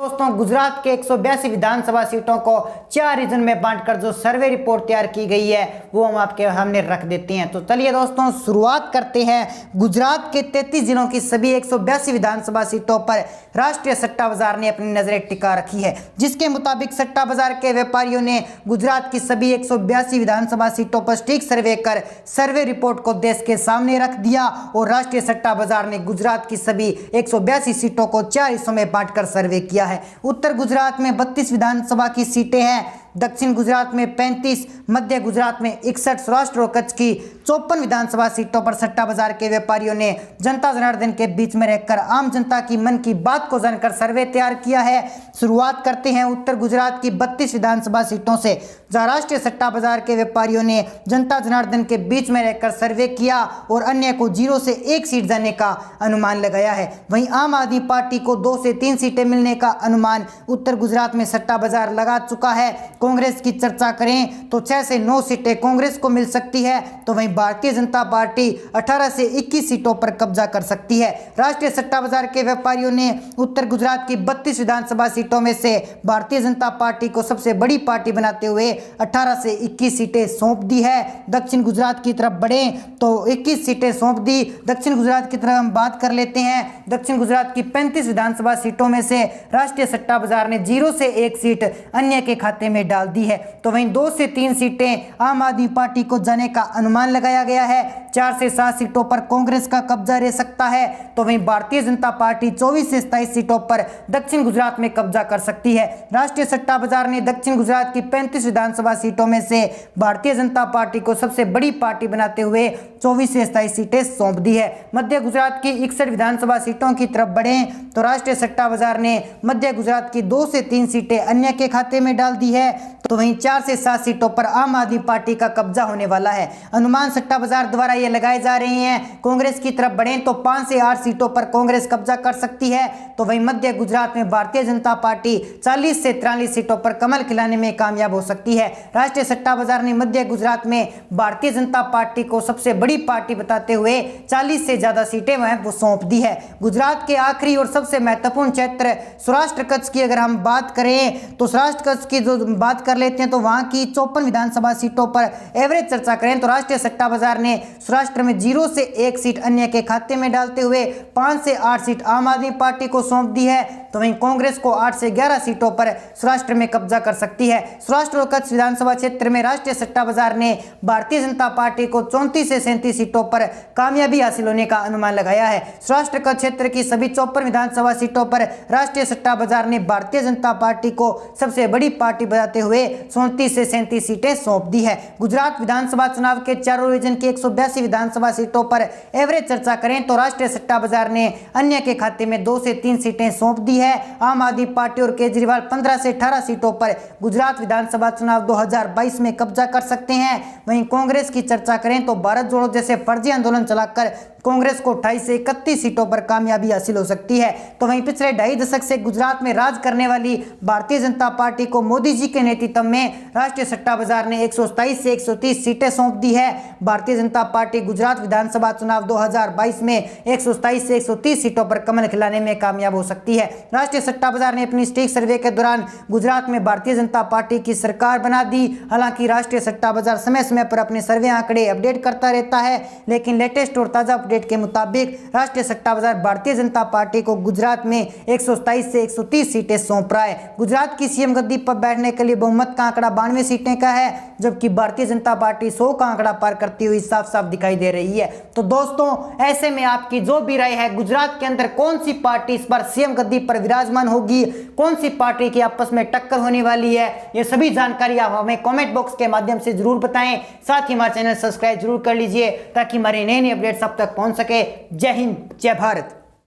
दोस्तों, गुजरात के 182 विधानसभा सीटों को 4 रीजन में बांटकर जो सर्वे रिपोर्ट तैयार की गई है वो हम आपके सामने रख देते हैं। तो चलिए दोस्तों, शुरुआत करते हैं। गुजरात के 33 जिलों की सभी 182 विधानसभा सीटों पर राष्ट्रीय सट्टा बाजार ने अपनी नजरें टिका रखी है, जिसके मुताबिक सट्टा बाजार के व्यापारियों ने गुजरात की सभी 182 विधानसभा सीटों पर सटीक सर्वे कर सर्वे रिपोर्ट को देश के सामने रख दिया और राष्ट्रीय सट्टा बाजार ने गुजरात की सभी 182 सीटों को 4 हिस्सों में बांटकर सर्वे किया है। उत्तर गुजरात में 32 विधानसभा की सीटें हैं, दक्षिण गुजरात में 35, मध्य गुजरात में 61, सौराष्ट्र और कच्छ की 54 विधानसभा सीटों पर सट्टा बाजार के व्यापारियों ने जनता जनार्दन के बीच में रहकर आम जनता की मन की बात को जानकर सर्वे तैयार किया है। शुरुआत करते हैं उत्तर गुजरात की 32 विधानसभा सीटों से, जहां राष्ट्रीय सट्टा बाजार के व्यापारियों ने जनता जनार्दन के बीच में रहकर सर्वे किया और अन्य को 0 से 1 सीट जाने का अनुमान लगाया है। वहीं आम आदमी पार्टी को 2 से 3 सीटें मिलने का अनुमान उत्तर गुजरात में सट्टा बाजार लगा चुका है। कांग्रेस की चर्चा करें तो 6 से 9 सीटें कांग्रेस को मिल सकती है, तो वहीं भारतीय जनता पार्टी 18 से 21 सीटों पर कब्जा कर सकती है। राष्ट्रीय सट्टा बाजार के व्यापारियों ने उत्तर गुजरात की 32 विधानसभा सीटों में से भारतीय जनता पार्टी को सबसे बड़ी पार्टी बनाते हुए 18 से 21 सीटें सौंप दी है। दक्षिण गुजरात की तरफ बढ़े तो 21 सीटें सौंप दी। दक्षिण गुजरात की तरफ हम बात कर लेते हैं। दक्षिण गुजरात की 35 विधानसभा सीटों में से राष्ट्रीय सट्टा बाजार ने 0 से 1 सीट अन्य के खाते में डाल दी है, तो वहीं 2 से 3 सीटें आम आदमी पार्टी को जाने का अनुमान लगाया गया है। 4 से 7 सीटों पर कांग्रेस का कब्जा रह सकता है, तो वहीं भारतीय जनता पार्टी 24 से 27 सीटों पर दक्षिण गुजरात में कब्जा कर सकती है। राष्ट्रीय सट्टा बाजार ने दक्षिण गुजरात की 35 विधानसभा सीटों में से भारतीय जनता पार्टी को सबसे बड़ी पार्टी बनाते हुए 24 से 27 सीटें सौंप दी है। मध्य गुजरात की 61 विधानसभा सीटों की तरफ बढ़े तो राष्ट्रीय सट्टा बाजार ने मध्य गुजरात की 2 से 3 सीटें अन्य के खाते में डाल दी है, तो वहीं 4 से 7 सीटों पर आम आदमी पार्टी का कब्जा होने वाला है। अनुमान सट्टा बाजार द्वारा ये लगाए जा रहे हैं। कांग्रेस की तरफ बढ़ें तो 5 से 8 सीटों पर कांग्रेस कब्जा कर सकती है, तो वहीं मध्य गुजरात में भारतीय जनता पार्टी 40 से 43 सीटों पर कमल खिलाने में कामयाब हो सकती है। राष्ट्रीय सट्टा बाजार ने मध्य गुजरात में भारतीय जनता पार्टी को सबसे बड़ी पार्टी बताते हुए 40 से ज्यादा सीटें वो सौंप दी है। गुजरात के आखिरी और सबसे महत्वपूर्ण क्षेत्र सौराष्ट्र कच्छ की अगर हम बात करें तो सौराष्ट्र कच्छ की जो बात कर लेते हैं तो वहां की 54 विधानसभा सीटों पर एवरेज चर्चा करें तो राष्ट्रीय सट्टा बाजार ने सौराष्ट्र में 0 से 1 सीट अन्य के खाते में डालते हुए 5 से 8 सीट आम आदमी पार्टी को सौंप दी है, तो वहीं कांग्रेस को 8 से 11 सीटों पर सौराष्ट्र में कब्जा कर सकती है। सौराष्ट्र और कच्छ विधानसभा क्षेत्र में राष्ट्रीय सट्टा बाजार ने भारतीय जनता पार्टी को 34 से 37 सीटों पर कामयाबी हासिल होने का अनुमान लगाया है। सौराष्ट्र कच्छ क्षेत्र की सभी 54 विधानसभा सीटों पर राष्ट्रीय सट्टा बाजार ने भारतीय जनता पार्टी को सबसे बड़ी पार्टी बताते हुए 34 से 37 सीटें सौंप दी है। गुजरात विधानसभा चुनाव के चारों रीजन की 182 विधानसभा सीटों पर एवरेज चर्चा करें तो राष्ट्रीय सट्टा बाजार ने अन्य के खाते में 2 से 3 सीटें सौंप दी है। आम आदमी पार्टी और केजरीवाल 15 से 18 सीटों पर गुजरात विधानसभा चुनाव 2022 में कब्जा कर सकते हैं। वहीं कांग्रेस की चर्चा करें तो भारत जोड़ो जैसे फर्जी आंदोलन चलाकर कांग्रेस को 28 से 31 सीटों पर कामयाबी हासिल हो सकती है, तो वहीं पिछले 2.5 दशक से गुजरात में राज करने वाली भारतीय जनता पार्टी को मोदी जी के नेतृत्व में राष्ट्रीय सट्टा बाजार ने 127 से 130 सीटें सौंप दी है। भारतीय जनता पार्टी गुजरात विधानसभा चुनाव 2022 में 127 से 130 सीटों पर कमल खिलाने में कामयाब हो सकती है। राष्ट्रीय सट्टा बाजार ने अपनी सटीक सर्वे के दौरान गुजरात में भारतीय जनता पार्टी की सरकार बना दी। हालांकि राष्ट्रीय सट्टा बाजार समय समय पर अपने सर्वे आंकड़े अपडेट करता रहता है, लेकिन लेटेस्ट और ताजा अपडेट के मुताबिक राष्ट्रीय सट्टा बाजार भारतीय जनता पार्टी को गुजरात में 127 से 130 सीटें सौंप रहा है। गुजरात की सीएम गद्दी पर बैठने के लिए बहुमत का आंकड़ा 92 सीटें का है, जबकि भारतीय जनता पार्टी 100 का आंकड़ा पार करती हुई साफ साफ दिखाई दे रही है। तो दोस्तों, ऐसे में आपकी जो भी राय है, गुजरात के अंदर कौन सी पार्टी इस बार सीएम गद्दी पर विराजमान होगी, कौन सी पार्टी की आपस में टक्कर होने वाली है, ये सभी जानकारी आप हमें कमेंट बॉक्स के माध्यम से जरूर बताएं। साथ ही हमारा चैनल सब्सक्राइब जरूर कर लीजिए ताकि हमारे नए नए अपडेट्स अब तक पहुंच सके। जय हिंद, जय भारत।